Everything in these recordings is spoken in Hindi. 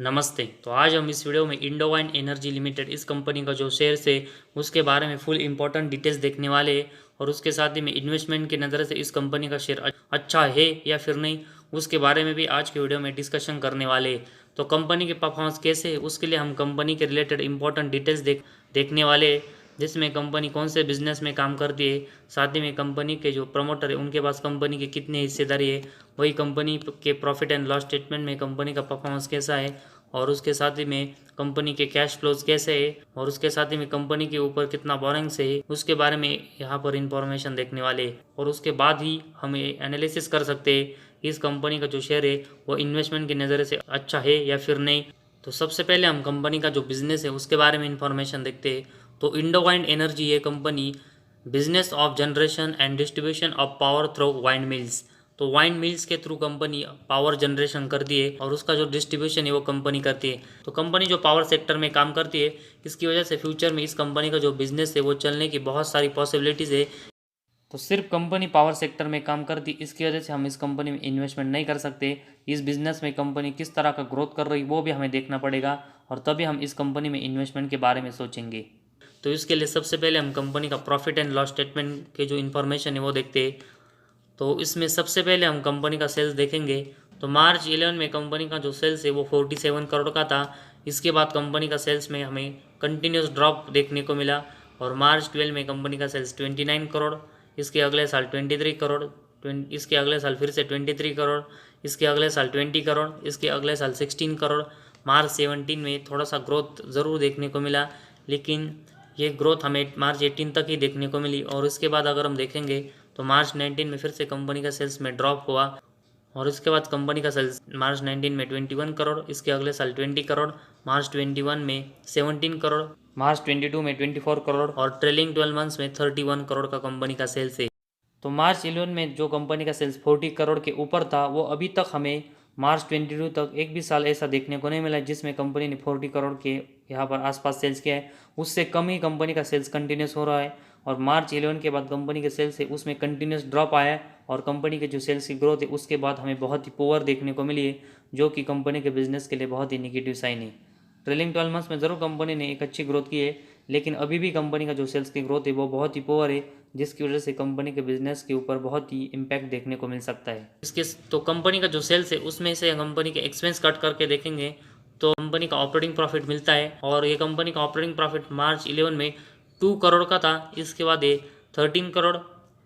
नमस्ते। तो आज हम इस वीडियो में इंडोवाइन एनर्जी लिमिटेड इस कंपनी का जो शेयर्स है उसके बारे में फुल इंपॉर्टेंट डिटेल्स देखने वाले हैं और उसके साथ ही में इन्वेस्टमेंट की नज़र से इस कंपनी का शेयर अच्छा है या फिर नहीं, उसके बारे में भी आज के वीडियो में डिस्कशन करने वाले हैं। तो कंपनी के परफॉर्मेंस कैसे है उसके लिए हम कंपनी के रिलेटेड इंपॉर्टेंट डिटेल्स देखने वाले हैं, जिसमें कंपनी कौन से बिजनेस में काम करती है, साथ ही में कंपनी के जो प्रमोटर है उनके पास कंपनी की कितनी हिस्सेदारी है, वही कंपनी के प्रॉफिट एंड लॉस स्टेटमेंट में कंपनी का परफॉर्मेंस कैसा है, और उसके साथ ही में कंपनी के कैश फ्लोज कैसे है, और उसके साथ ही में कंपनी के ऊपर कितना बोरिंग्स है उसके बारे में यहाँ पर इंफॉर्मेशन देखने वाले हैं। और उसके बाद ही हम एनालिसिस कर सकते हैं इस कंपनी का जो शेयर है वो इन्वेस्टमेंट की नज़र से अच्छा है या फिर नहीं। तो सबसे पहले हम कंपनी का जो बिजनेस है उसके बारे में इंफॉर्मेशन देखते हैं। तो इंडोवाइन एनर्जी ये company business of generation and distribution of power through wind mills, तो वाइन मिल्स के थ्रू कंपनी पावर जनरेशन करती है और उसका जो डिस्ट्रीब्यूशन है वो कंपनी करती है। तो कंपनी जो पावर सेक्टर में काम करती है, इसकी वजह से फ्यूचर में इस कंपनी का जो बिजनेस है वो चलने की बहुत सारी पॉसिबिलिटीज़ है। तो सिर्फ कंपनी पावर सेक्टर में काम करती, इसकी वजह से हम इस कंपनी में इन्वेस्टमेंट नहीं कर सकते। इस बिजनेस में कंपनी किस तरह का ग्रोथ कर रही वो भी हमें देखना पड़ेगा और तभी हम इस कंपनी में इन्वेस्टमेंट के बारे में सोचेंगे। तो इसके लिए सबसे पहले हम कंपनी का प्रॉफिट एंड लॉस स्टेटमेंट के जो इन्फॉर्मेशन है वो देखते हैं। तो इसमें सबसे पहले हम कंपनी का सेल्स देखेंगे। तो मार्च 11 में कंपनी का जो सेल्स है वो 47 करोड़ का था। इसके बाद कंपनी का सेल्स में हमें कंटिन्यूस ड्रॉप देखने को मिला और मार्च 12 में कंपनी का सेल्स 29 करोड़, इसके अगले साल 23 करोड़, इसके अगले साल फिर से 23 करोड़, इसके अगले साल 20 करोड़, इसके अगले साल 16 करोड़। मार्च 17 में थोड़ा सा ग्रोथ ज़रूर देखने को मिला, लेकिन ये ग्रोथ हमें मार्च 18 तक ही देखने को मिली। और इसके बाद अगर हम देखेंगे तो मार्च 19 में फिर से कंपनी का सेल्स में ड्रॉप हुआ और इसके बाद कंपनी का सेल्स मार्च 19 में 21 करोड़, इसके अगले साल 20 करोड़, मार्च 21 में 17 करोड़, मार्च 22 में 24 करोड़ और ट्रेलिंग 12 मंथ्स में 31 करोड़ का कंपनी का सेल्स है। तो मार्च 11 में जो कंपनी का सेल्स 40 करोड़ के ऊपर था वो अभी तक हमें मार्च 22 तक एक भी साल ऐसा देखने को नहीं मिला जिसमें कंपनी ने 40 करोड़ के यहाँ पर आसपास सेल्स किया है। उससे कम ही कंपनी का सेल्स कंटिन्यूस हो रहा है और मार्च 11 के बाद कंपनी के सेल्स है उसमें कंटिन्यूस ड्रॉप आया है और कंपनी के जो सेल्स की ग्रोथ है उसके बाद हमें बहुत ही पुअर देखने को मिली है, जो कि कंपनी के बिजनेस के लिए बहुत ही निगेटिव साइन है। ट्रेलिंग 12 मंथ्स में ज़रूर कंपनी ने एक अच्छी ग्रोथ की है, लेकिन अभी भी कंपनी का जो सेल्स की ग्रोथ है वो बहुत ही पुअर है, जिसकी वजह से कंपनी के बिजनेस के ऊपर बहुत ही इम्पैक्ट देखने को मिल सकता है। इसके तो कंपनी का जो सेल्स है उसमें से कंपनी के एक्सपेंस कट करके देखेंगे तो कंपनी का ऑपरेटिंग प्रॉफिट मिलता है और ये कंपनी का ऑपरेटिंग प्रॉफिट मार्च 11 में 2 करोड़ का था। इसके बाद ये 13 करोड़,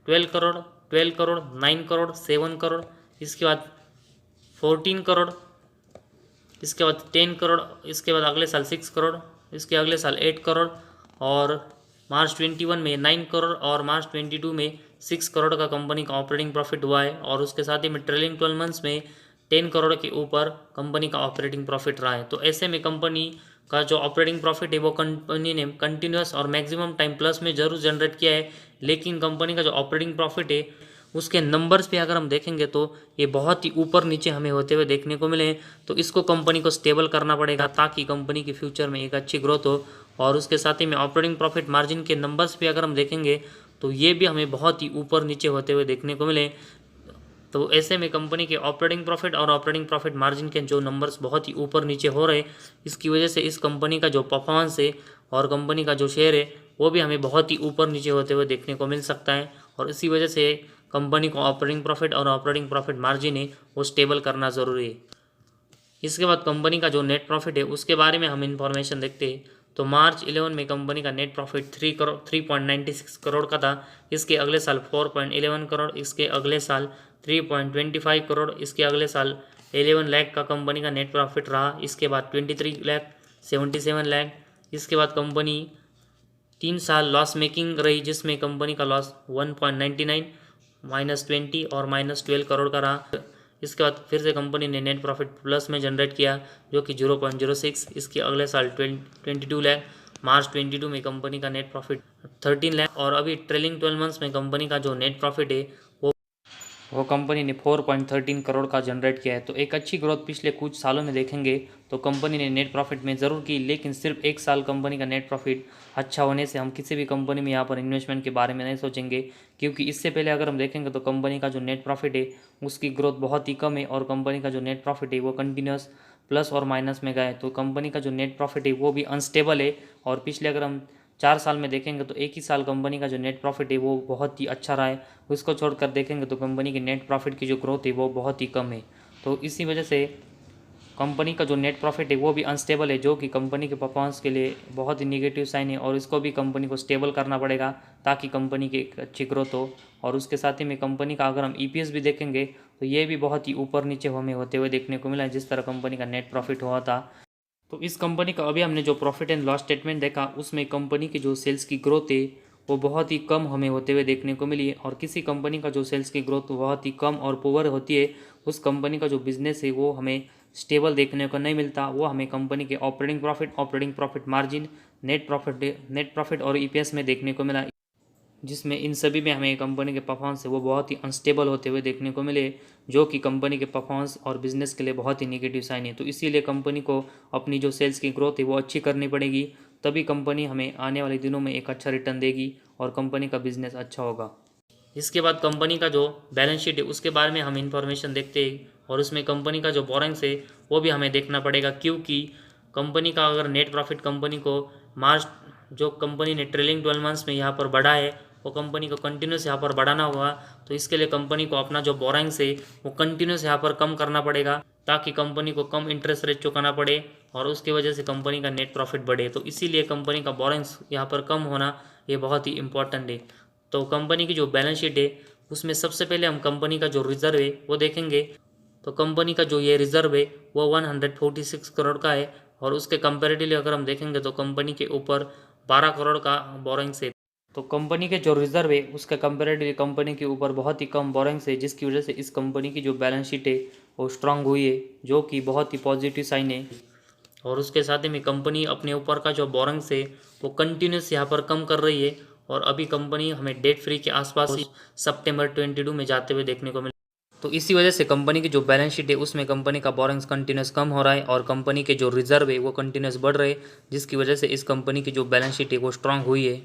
12 करोड़, 12 करोड़, 9 करोड़, 7 करोड़, इसके बाद 14 करोड़, इसके बाद 10 करोड़, इसके बाद अगले साल 6 करोड़, इसके अगले साल 8 करोड़ और मार्च 21 में 9 करोड़ और मार्च 22 में 6 करोड़ का कंपनी का ऑपरेटिंग प्रॉफिट हुआ है। और उसके साथ ही में ट्रेलिंग 12 मंथ्स में 10 करोड़ के ऊपर कंपनी का ऑपरेटिंग प्रॉफिट रहा है। तो ऐसे में कंपनी का जो ऑपरेटिंग प्रॉफिट है वो कंपनी ने कंटिन्यूस और मैक्सिमम टाइम प्लस में ज़रूर जनरेट किया है, लेकिन कंपनी का जो ऑपरेटिंग प्रॉफिट है उसके नंबर्स पे अगर हम देखेंगे तो ये बहुत ही ऊपर नीचे हमें होते हुए देखने को मिले। तो इसको कंपनी को स्टेबल करना पड़ेगा ताकि कंपनी की फ्यूचर में एक अच्छी ग्रोथ हो। और उसके साथ ही में ऑपरेटिंग प्रॉफिट मार्जिन के नंबर्स पे अगर हम देखेंगे तो ये भी हमें बहुत ही ऊपर नीचे होते हुए देखने को मिले। तो ऐसे में कंपनी के ऑपरेटिंग प्रॉफिट और ऑपरेटिंग प्रॉफिट मार्जिन के जो नंबर्स बहुत ही ऊपर नीचे हो रहे, इसकी वजह से इस कंपनी का जो परफॉर्मेंस है और कंपनी का जो शेयर है वो भी हमें बहुत ही ऊपर नीचे होते हुए देखने को मिल सकता है। और इसी वजह से कंपनी को ऑपरेटिंग प्रॉफिट और ऑपरेटिंग प्रॉफिट मार्जिन है वो स्टेबल करना ज़रूरी है। इसके बाद कंपनी का जो नेट प्रॉफिट है उसके बारे में हम इंफॉर्मेशन देखते हैं। तो मार्च 11 में कंपनी का नेट प्रॉफिट 3.96 करोड़ का था। इसके अगले साल 4.11 करोड़, इसके अगले साल 3.25 करोड़, इसके अगले साल 11 लाख का कंपनी का नेट प्रॉफिट रहा। इसके बाद 23 लाख, 77 लाख, इसके बाद कंपनी 3 साल लॉस मेकिंग रही जिसमें कंपनी का लॉस 1.99, -20 और -12 करोड़ का रहा। इसके बाद फिर से कंपनी ने नेट प्रॉफिट प्लस में जनरेट किया जो कि 0.06, इसके अगले साल 22 लाख, मार्च 22 में कंपनी का नेट प्रॉफिट 13 लाख और अभी ट्रेलिंग 12 मंथ्स में कंपनी का जो नेट प्रॉफिट है वो कंपनी ने 4.13 करोड़ का जनरेट किया है। तो एक अच्छी ग्रोथ पिछले कुछ सालों में देखेंगे तो कंपनी ने नेट प्रॉफिट में ज़रूर की, लेकिन सिर्फ एक साल कंपनी का नेट प्रॉफिट अच्छा होने से हम किसी भी कंपनी में यहाँ पर इन्वेस्टमेंट के बारे में नहीं सोचेंगे, क्योंकि इससे पहले अगर हम देखेंगे तो कंपनी का जो नेट प्रॉफिट है उसकी ग्रोथ बहुत ही कम है और कंपनी का जो नेट प्रॉफिट है वो कंटिन्यूस प्लस और माइनस में गए, तो कंपनी का जो नेट प्रॉफिट है वो भी अनस्टेबल है। और पिछले अगर हम 4 साल में देखेंगे तो एक ही साल कंपनी का जो नेट प्रॉफिट है वो बहुत ही अच्छा रहा है, उसको छोड़कर देखेंगे तो कंपनी की नेट प्रॉफिट की जो ग्रोथ है वो बहुत ही कम है। तो इसी वजह से कंपनी का जो नेट प्रॉफिट है वो भी अनस्टेबल है, जो कि कंपनी के परफॉर्मेंस के लिए बहुत ही निगेटिव साइन है। और इसको भी कंपनी को स्टेबल करना पड़ेगा ताकि कंपनी की एक अच्छी ग्रोथ हो। और उसके साथ ही में कंपनी का अगर हम ईपीएस भी देखेंगे तो ये भी बहुत ही ऊपर नीचे हमें होते हुए देखने को मिला है, जिस तरह कंपनी का नेट प्रॉफिट हुआ था। तो इस कंपनी का अभी हमने जो प्रॉफिट एंड लॉस स्टेटमेंट देखा उसमें कंपनी की जो सेल्स की ग्रोथ है वो बहुत ही कम हमें होते हुए देखने को मिली है। और किसी कंपनी का जो सेल्स की ग्रोथ बहुत ही कम और पुअर होती है, उस कंपनी का जो बिजनेस है वो हमें स्टेबल देखने को नहीं मिलता। वो हमें कंपनी के operating profit margin, net profit और ईपीएस में देखने को मिला, जिसमें इन सभी में हमें कंपनी के परफॉर्मेंस है वो बहुत ही अनस्टेबल होते हुए देखने को मिले, जो कि कंपनी के परफॉर्मेंस और बिजनेस के लिए बहुत ही निगेटिव साइन है। तो इसीलिए कंपनी को अपनी जो सेल्स की ग्रोथ है वो अच्छी करनी पड़ेगी, तभी कंपनी हमें आने वाले दिनों में एक अच्छा रिटर्न देगी और कंपनी का बिजनेस अच्छा होगा। इसके बाद कंपनी का जो बैलेंस शीट है उसके बारे में हम इंफॉर्मेशन देखते हैं, और उसमें कंपनी का जो बोरेंग्स है वो भी हमें देखना पड़ेगा, क्योंकि कंपनी का अगर नेट प्रॉफिट कंपनी को मार्च जो कंपनी ने ट्रेलिंग 12 मंथ्स में यहाँ पर बढ़ा है वो कंपनी को कंटिन्यूस यहाँ पर बढ़ाना होगा। तो इसके लिए कंपनी को अपना जो बोरेंग्स है वो कंटिन्यूस यहाँ पर कम करना पड़ेगा, ताकि कंपनी को कम इंटरेस्ट रेट चुकाना पड़े और उसकी वजह से कंपनी का नेट प्रॉफिट बढ़े। तो इसीलिए कंपनी का बोरेंग्स यहाँ पर कम होना ये बहुत ही इंपॉर्टेंट है। तो कंपनी की जो बैलेंस शीट है उसमें सबसे पहले हम कंपनी का जो रिजर्व है वो देखेंगे। तो कंपनी का जो ये रिजर्व है वो 146 करोड़ का है, और उसके कंपेरेटिवली अगर हम देखेंगे तो कंपनी के ऊपर 12 करोड़ का बोरिंग्स है। तो कंपनी के जो रिजर्व है उसके कंपेरेटिवली कंपनी के ऊपर बहुत ही कम बोरिंग्स है, जिसकी वजह से इस कंपनी की जो बैलेंस शीट है वो स्ट्रांग हुई है, जो कि बहुत ही पॉजिटिव साइन है। और उसके साथ ही में कंपनी अपने ऊपर का जो बोरिंग्स है वो कंटिन्यूस यहाँ पर कम कर रही है, और अभी कंपनी हमें डेट फ्री के आसपास ही सितंबर 22 में जाते हुए देखने को मिले। तो इसी वजह से कंपनी की जो बैलेंस शीट है उसमें कंपनी का बोरिंग्स कंटिन्यूस कम हो रहा है और कंपनी के जो रिजर्व है वो कंटिन्यूस बढ़ रहे हैं, जिसकी वजह से इस कंपनी की जो बैलेंस शीट है वो स्ट्रांग हुई है।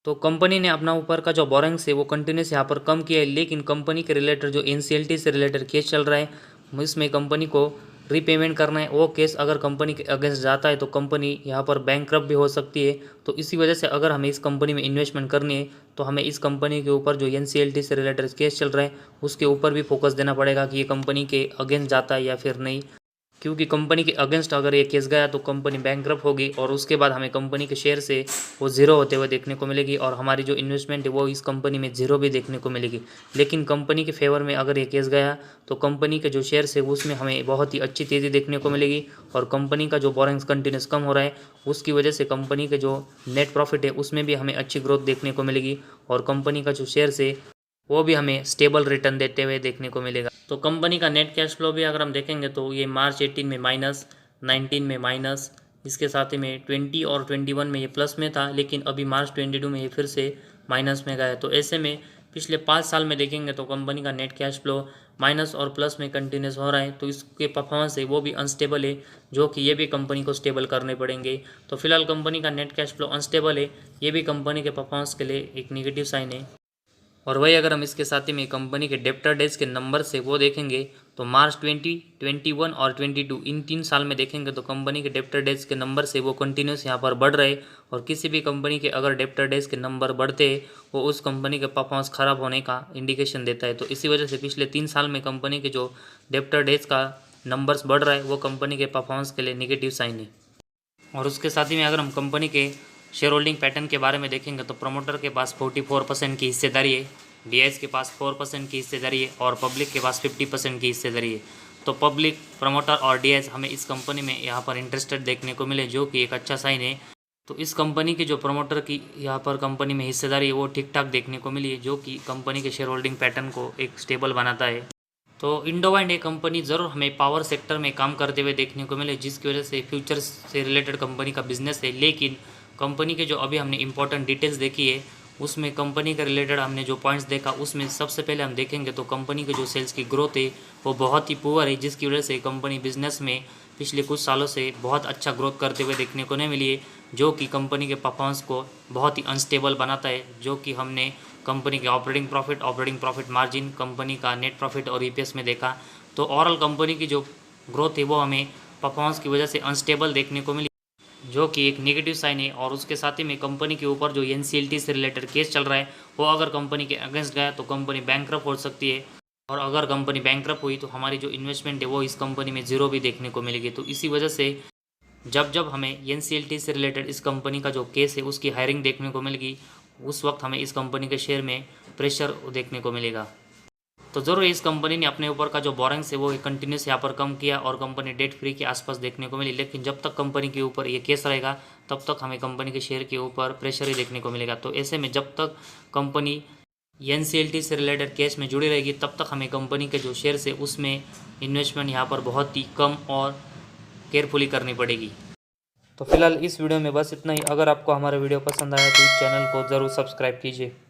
तो कंपनी ने अपना ऊपर का जो बोरिंग्स है वो कंटिन्यूस यहाँ पर कम किया है, लेकिन कंपनी के रिलेटेड जो एनसीएलटी से रिलेटेड केस चल रहा है इसमें कंपनी को रीपेमेंट करना है। वो केस अगर कंपनी के अगेंस्ट जाता है तो कंपनी यहाँ पर बैंकरप्ट भी हो सकती है। तो इसी वजह से अगर हमें इस कंपनी में इन्वेस्टमेंट करनी है तो हमें इस कंपनी के ऊपर जो एनसीएलटी से रिलेटेड केस चल रहा है उसके ऊपर भी फोकस देना पड़ेगा कि ये कंपनी के अगेंस्ट जाता है या फिर नहीं, क्योंकि कंपनी के अगेंस्ट अगर ये केस गया तो कंपनी बैंकरप्ट होगी और उसके बाद हमें कंपनी के शेयर से वो ज़ीरो होते हुए देखने को मिलेगी और हमारी जो इन्वेस्टमेंट है वो इस कंपनी में ज़ीरो भी देखने को मिलेगी। लेकिन कंपनी के फेवर में अगर ये केस गया तो कंपनी के जो शेयर्स है उसमें हमें बहुत ही अच्छी तेज़ी देखने को मिलेगी, और कंपनी का जो बोरिंग्स कंटिन्यूस कम हो रहा है उसकी वजह से कंपनी के जो नेट प्रॉफिट है उसमें भी हमें अच्छी ग्रोथ देखने को मिलेगी, और कंपनी का जो शेयर्स है वो भी हमें स्टेबल रिटर्न देते हुए देखने को मिलेगा। तो कंपनी का नेट कैश फ्लो भी अगर हम देखेंगे तो ये मार्च 18 में माइनस, 19 में माइनस, इसके साथ ही में 20 और 21 में ये प्लस में था, लेकिन अभी मार्च 22 में ये फिर से माइनस में गया है। तो ऐसे में पिछले 5 साल में देखेंगे तो कंपनी का नेट कैश फ्लो माइनस और प्लस में कंटिन्यूस हो रहा है। तो इसके परफॉर्मेंस है वो भी अनस्टेबल है, जो कि ये भी कंपनी को स्टेबल करने पड़ेंगे। तो फिलहाल कंपनी का नेट कैश फ्लो अनस्टेबल है, ये भी कंपनी के परफॉर्मेंस के लिए एक निगेटिव साइन है। और वही अगर हम इसके साथ ही में कंपनी के डेप्टर डेज के नंबर से वो देखेंगे तो मार्च 20, 21 और 22 इन 3 साल में देखेंगे तो कंपनी के डेप्टर डेज के नंबर से वो कंटिन्यूस यहाँ पर बढ़ रहे, और किसी भी कंपनी के अगर डेप्टर डेज के नंबर बढ़ते हैं वो उस कंपनी के परफॉर्मेंस ख़राब होने का इंडिकेशन देता है। तो इसी वजह से पिछले 3 साल में कंपनी के जो डेप्टर डेज का नंबर्स बढ़ रहा है वो कंपनी के परफॉर्मेंस के लिए निगेटिव साइन है। और उसके साथ ही में अगर हम कंपनी के शेयर होल्डिंग पैटर्न के बारे में देखेंगे तो प्रमोटर के पास 44% की हिस्सेदारी है, डीआईएस के पास 4% की हिस्सेदारी है और पब्लिक के पास 50% की हिस्सेदारी है। तो पब्लिक, प्रमोटर और डीआईएस हमें इस कंपनी में यहाँ पर इंटरेस्टेड देखने को मिले, जो कि एक अच्छा साइन है। तो इस कंपनी के जो प्रमोटर की यहाँ पर कंपनी में हिस्सेदारी है वो ठीक ठाक देखने को मिली है, जो कि कंपनी के शेयर होल्डिंग पैटर्न को एक स्टेबल बनाता है। तो इंडोवाइंड एक कंपनी ज़रूर हमें पावर सेक्टर में काम करते हुए देखने को मिले, जिसकी वजह से फ्यूचर्स से रिलेटेड कंपनी का बिजनेस है। लेकिन कंपनी के जो अभी हमने इंपॉर्टेंट डिटेल्स देखी है उसमें कंपनी के रिलेटेड हमने जो पॉइंट्स देखा उसमें सबसे पहले हम देखेंगे तो कंपनी के जो सेल्स की ग्रोथ है वो बहुत ही पुअर है, जिसकी वजह से कंपनी बिजनेस में पिछले कुछ सालों से बहुत अच्छा ग्रोथ करते हुए देखने को नहीं मिली है, जो कि कंपनी के परफॉर्मेंस को बहुत ही अनस्टेबल बनाता है। जो कि हमने कंपनी के ऑपरेटिंग प्रॉफिट मार्जिन, कंपनी का नेट प्रॉफिट और ईपीएस में देखा। तो ओवरऑल कंपनी की जो ग्रोथ है वो हमें परफॉर्मेंस की वजह से अनस्टेबल देखने को मिली, जो कि एक नेगेटिव साइन है। और उसके साथ ही में कंपनी के ऊपर जो NCLT से रिलेटेड केस चल रहा है वो अगर कंपनी के अगेंस्ट गया तो कंपनी बैंकरप्ट हो सकती है, और अगर कंपनी बैंकरप्ट हुई तो हमारी जो इन्वेस्टमेंट है वो इस कंपनी में ज़ीरो भी देखने को मिलेगी। तो इसी वजह से जब जब हमें NCLT से रिलेटेड इस कंपनी का जो केस है उसकी हायरिंग देखने को मिलेगी, उस वक्त हमें इस कंपनी के शेयर में प्रेशर देखने को मिलेगा। तो ज़रूर इस कंपनी ने अपने ऊपर का जो बोरिंग्स है वो कंटिन्यूस यहाँ पर कम किया और कंपनी डेट फ्री के आसपास देखने को मिली। लेकिन जब तक कंपनी के ऊपर ये केस रहेगा तब तक हमें कंपनी के शेयर के ऊपर प्रेशर ही देखने को मिलेगा। तो ऐसे में जब तक कंपनी NCLT से रिलेटेड केस में जुड़ी रहेगी तब तक हमें कंपनी के जो शेयर्स है उसमें इन्वेस्टमेंट यहाँ पर बहुत ही कम और केयरफुली करनी पड़ेगी। तो फिलहाल इस वीडियो में बस इतना ही। अगर आपको हमारा वीडियो पसंद आया तो इस चैनल को ज़रूर सब्सक्राइब कीजिए।